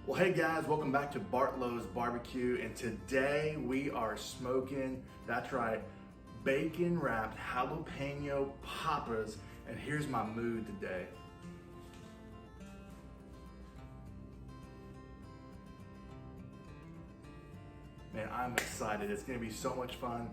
Well, hey guys, welcome back to Bartlow's Barbecue, and today we are smoking, that's right, bacon wrapped jalapeno poppers, and here's my mood today. Man, I'm excited. It's gonna be so much fun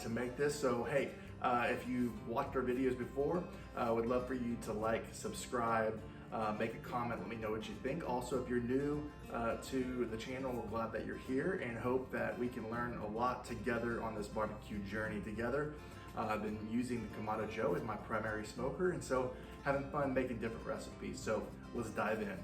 to make this. So hey, if you've watched our videos before, I would love for you to like, subscribe, make a comment, let me know what you think. Also, if you're new to the channel, we're glad that you're here and hope that we can learn a lot together on this barbecue journey together. I've been using the Kamado Joe as my primary smoker, and so having fun making different recipes. So let's dive in.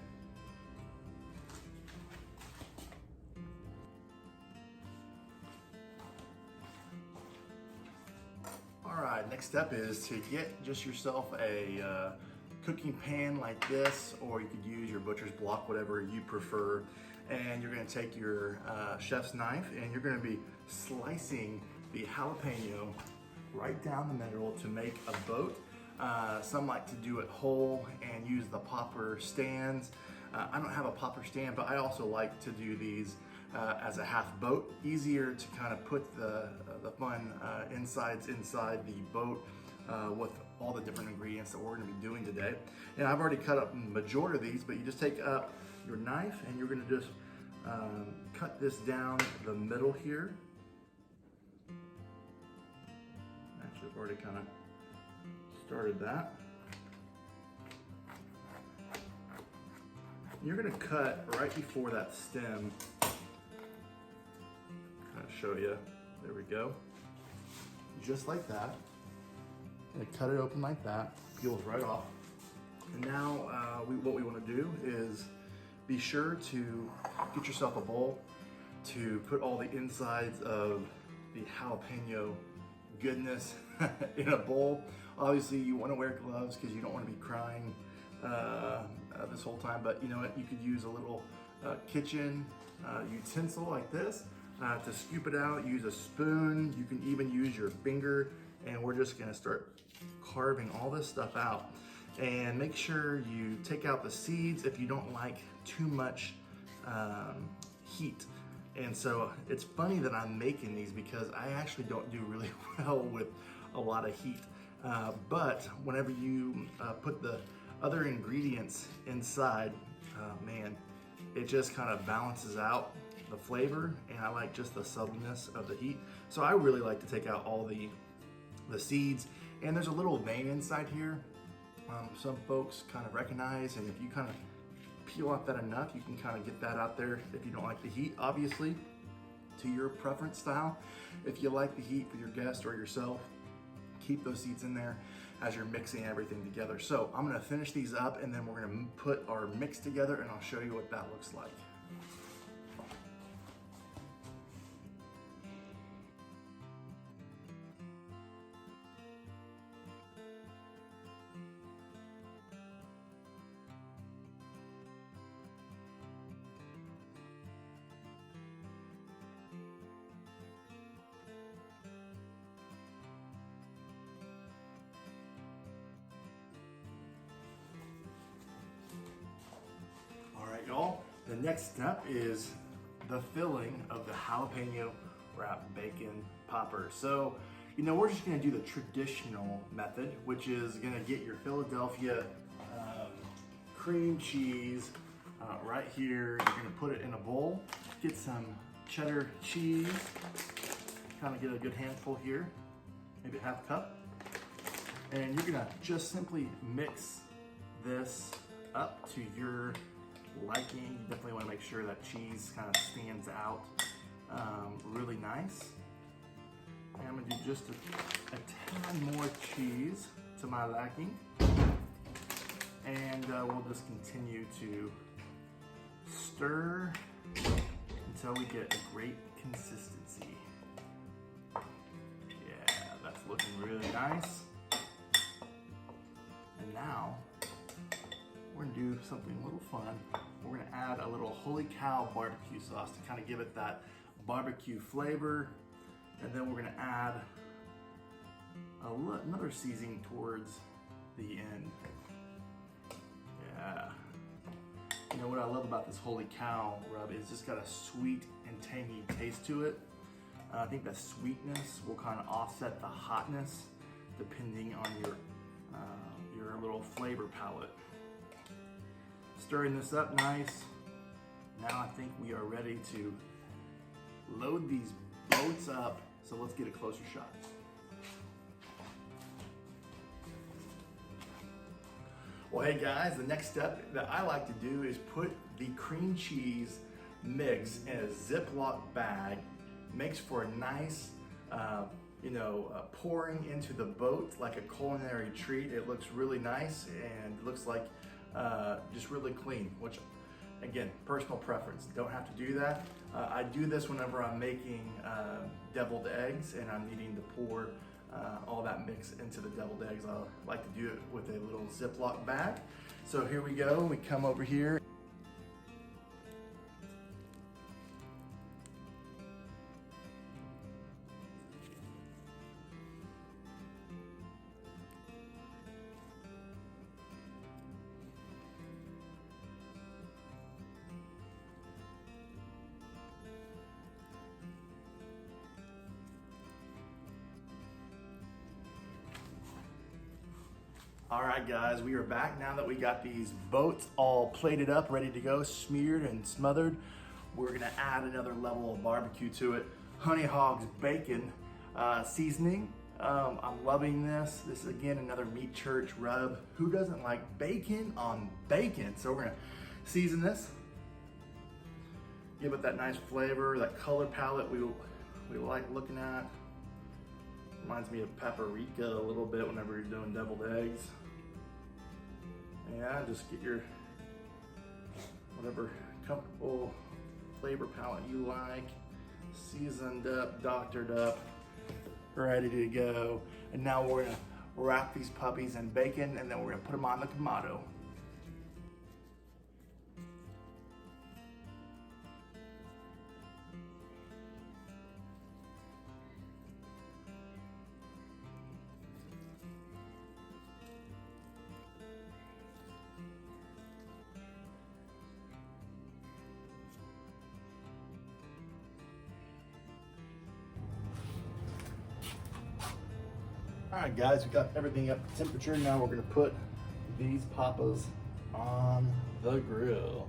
All right, next step is to get just yourself a cooking pan like this, or you could use your butcher's block, whatever you prefer. And you're gonna take your chef's knife and you're gonna be slicing the jalapeno right down the middle to make a boat. Some like to do it whole and use the popper stands. I don't have a popper stand, but I also like to do these as a half boat. Easier to kind of put the fun insides inside the boat with all the different ingredients that we're gonna be doing today. And I've already cut up the majority of these, but you just take up your knife and you're gonna just cut this down the middle here. Actually, I've already kind of started that. You're gonna cut right before that stem. Kind of show you, there we go. Just like that. Gonna cut it open like that, peels right off. And now what we wanna do is be sure to get yourself a bowl to put all the insides of the jalapeno goodness in a bowl. Obviously you wanna wear gloves because you don't wanna be crying this whole time, but you know what, you could use a little kitchen utensil like this to scoop it out. Use a spoon, you can even use your finger, and we're just gonna start carving all this stuff out. And make sure you take out the seeds if you don't like too much heat. And so it's funny that I'm making these because I actually don't do really well with a lot of heat. But whenever you put the other ingredients inside, man, it just kind of balances out the flavor, and I like just the subtleness of the heat. So I really like to take out all the seeds, and there's a little vein inside here. Some folks kind of recognize, and if you kind of peel off that enough, you can kind of get that out there if you don't like the heat, obviously, to your preference style. If you like the heat for your guest or yourself, keep those seeds in there as you're mixing everything together. So I'm gonna finish these up, and then we're gonna put our mix together, and I'll show you what that looks like. Y'all, the next step is the filling of the jalapeno wrapped bacon popper. So, you know, we're just gonna do the traditional method, which is gonna get your Philadelphia cream cheese right here. You're gonna put it in a bowl, get some cheddar cheese, kind of get a good handful here, maybe a half cup. And you're gonna just simply mix this up to your liking. You definitely want to make sure that cheese kind of stands out really nice. And I'm going to do just a tad more cheese to my liking. And we'll just continue to stir until we get a great consistency. Yeah, that's looking really nice. And now we're gonna do something a little fun. We're gonna add a little holy cow barbecue sauce to kind of give it that barbecue flavor. And then we're gonna add another seasoning towards the end. Yeah. You know, what I love about this Holy Cow rub is it's just got a sweet and tangy taste to it. I think that sweetness will kind of offset the hotness depending on your little flavor palette. Stirring this up nice. Now I think we are ready to load these boats up. So let's get a closer shot. Well, hey guys, the next step that I like to do is put the cream cheese mix in a Ziploc bag. Makes for a nice, pouring into the boat like a culinary treat. It looks really nice and it looks like just really clean, which again, personal preference. Don't have to do that. I do this whenever I'm making deviled eggs and I'm needing to pour all that mix into the deviled eggs. I like to do it with a little Ziploc bag. So here we go. We come over here. All right guys, we are back now that we got these boats all plated up, ready to go, smeared and smothered. We're gonna add another level of barbecue to it. Honey Hogs bacon seasoning. I'm loving this. This is again another meat church rub. Who doesn't like bacon on bacon? So we're gonna season this. Give it that nice flavor, that color palette we like looking at. Reminds me of paprika a little bit whenever you're doing deviled eggs. Yeah, just get your whatever comfortable flavor palette you like, seasoned up, doctored up, ready to go. And now we're gonna wrap these puppies in bacon and then we're gonna put them on the Kamado. All right guys, we got everything up to temperature. Now we're gonna put these papas on the grill.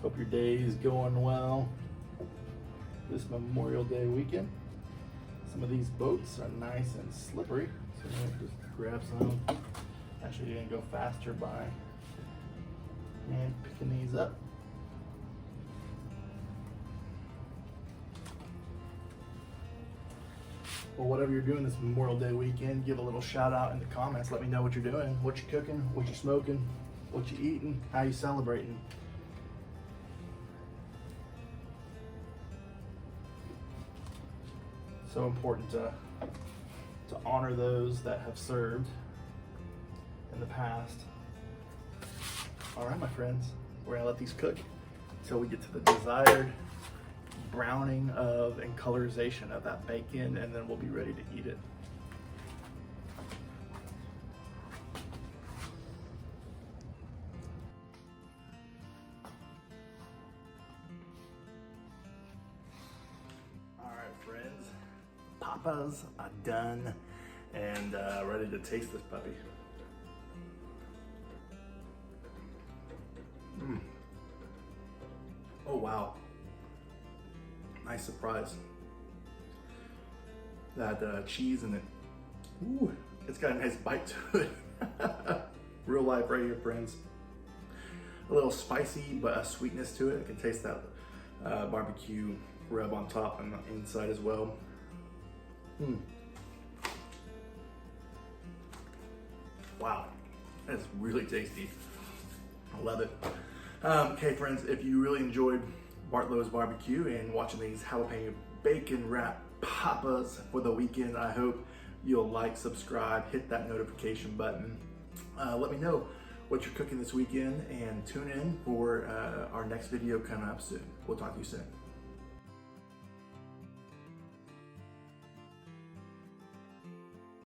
Hope your day is going well this Memorial Day weekend. Some of these boats are nice and slippery, so I'm gonna just grab some. Actually, you're gonna go faster by and picking these up. Well, whatever you're doing this Memorial Day weekend, give a little shout out in the comments. Let me know what you're doing, what you're cooking, what you're smoking, what you're eating, how you celebrating. So important to honor those that have served in the past. All right, my friends, we're gonna let these cook until we get to the desired browning of and colorization of that bacon, and then we'll be ready to eat it. All right, friends, papas are done and ready to taste this puppy. Oh wow, nice surprise. That cheese in it, ooh, it's got a nice bite to it. Real life right here, friends. A little spicy, but a sweetness to it. I can taste that barbecue rub on top and the inside as well. Wow, that's really tasty. I love it. Okay, friends, if you really enjoyed Bartlow's barbecue and watching these jalapeno bacon wrap papas for the weekend, I hope you'll like, subscribe, hit that notification button. Let me know what you're cooking this weekend and tune in for our next video coming up soon. We'll talk to you soon.